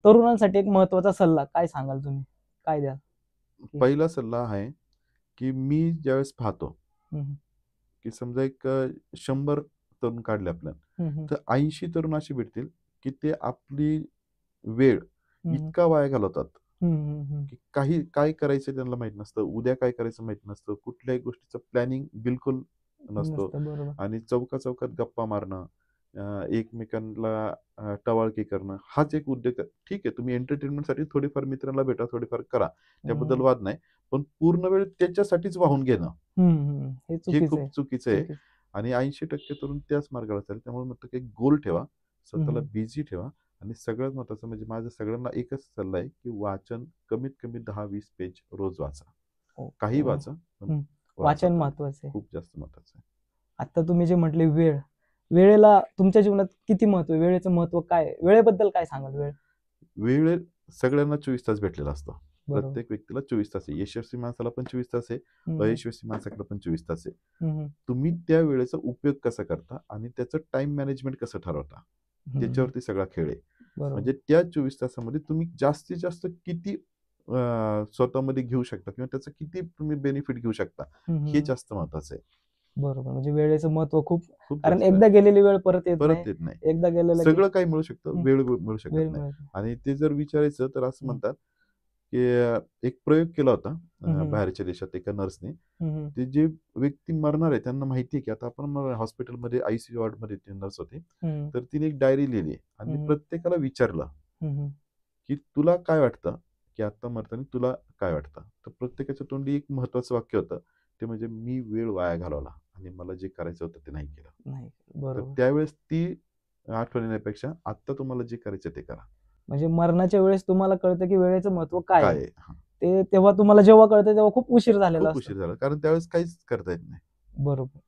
तरुणांसाठी एक महत्वाचा सल्ला काय सांगाल तुम्ही? काय द्याल? पहिला सल्ला आहे, की मी ज्यावेळेस पाहतो, हं, की समजा एक 100 तरुण काढले आपल्याला, हं, हं, तर 80 तरुण असे भेटतील, की ते आपली वेळ हं, हं, इतका वाया घालवतात, हं, हं, हं. की काही काय करायचं त्यांना माहीत नसतं. उद्या काय करायचं माहीत नसतं. कुठल्याही गोष्टीचं प्लॅनिंग बिलकुल नसतो नसतं बरोबर. आणि चौकाचौकात गप्पा मारणं, एकमेकांना टवाळकी करणं, हाच एक उद्योग आहे. ठीक आहे, तुम्ही एंटरटेनमेंटसाठी थोडीफार मित्रांना भेटा, थोडीफार करा. त्याबद्दल हं, वाद नाही. पण पूर्ण वेळ त्याच्यासाठीच वाहून घेणं, हं, हं. हे हे चुकीचं खूप आहे. चुकीचं आहे. चुकीचं. आणि 80% तरुण त्याच मार्गाला चालले. त्यामुळे म्हणतो की गोल ठेवा, हं, स्वतःला हं. बिझी ठेवा आणि सगळ्यात महत्त्वाचं म्हणजे माझा सगळ्यांना एकच सल्ला आहे, की वाचन कमीत कमी 10-20 पेज रोज वाचा. ओके. काही वाचा, पण हं. वाचा वाचन तुम्ही. महत्वाचं आहे. खूप जास्त महत्त्वाचं आहे. आता तुम्ही जे म्हटले वेळ, वेळेला तुमच्या जीवनात किती महत्व आहे? वेळेचं महत्व काय आहे? वेळेबद्दल काय सांगाल वेळ? वेळ सगळ्यांना 24 तास भेटलेला असतो. बरोबर. प्रत्येक व्यक्तीला 24 तास आहे. यशस्वी माणसाला पण 24 तास आहे, हं, हं. अयशस्वी माणसाकडे पण 24 तास आहे. हं, हं. तुम्ही त्या वेळेचा उपयोग कसा करता आणि त्याचं टाईम मॅनेजमेंट कसं ठरवता, हं, हं. त्याच्यावरती सगळा खेळ आहे. बरोबर. म्हणजे त्या 24 तासामध्ये तुम्ही जास्तीत जास्त किती स्वतःमध्ये घेऊ शकता किंवा त्याचं किती तुम्ही बेनिफिट घेऊ शकता, हं, हे हं. जास्त महत्त्वाचं आहे. बरोबर. म्हणजे वेळेचं महत्त्व खूप खूप कारण जास्त आहे. एकदा गेलेली वेळ परत येत नाही. परत येत नाही. एकदा गेलेलं की सगळं काही मिळू शकतं, हं, वेळ मिळू वेळ शकत नाही. मिळत नाही. आणि ते जर विचारायचं तर असं हं. म्हणतात, की एक प्रयोग केला होता हं, हं. बाहेरच्या देशात एका नर्सने. हं, हं. ते जे व्यक्ती मरणार आहे त्यांना माहिती आहे, की आता आपण हॉस्पिटलमध्ये आयसीयू वॉर्डमध्ये ती नर्स होती. हं, तर तिने एक डायरी लिहिली आणि हं. प्रत्येकाला विचारलं, हं, हं. की तुला काय वाटतं, की आता मरताना तुला काय वाटतं? तर प्रत्येकाच्या तोंडी एक महत्त्वाचं वाक्य होतं. ते म्हणजे मी वेळ वाया घालवला आणि मला जे करायचं होतं ते नाही केलं. नाही. तर बरोबर. त्यावेळेस ती आठवण येण्यापेक्षा आत्ता तुम्हाला जे करायचं ते करा. म्हणजे मरणाच्या वेळेस तुम्हाला कळतं की वेळेचं महत्त्व काय काय आहे. आहे? हां. ते तेव्हा तुम्हाला जेव्हा कळतं तेव्हा खूप उशीर झालेला खूप असतो. उशीर झाला. कारण त्यावेळेस काहीच करता येत नाही. बरोबर.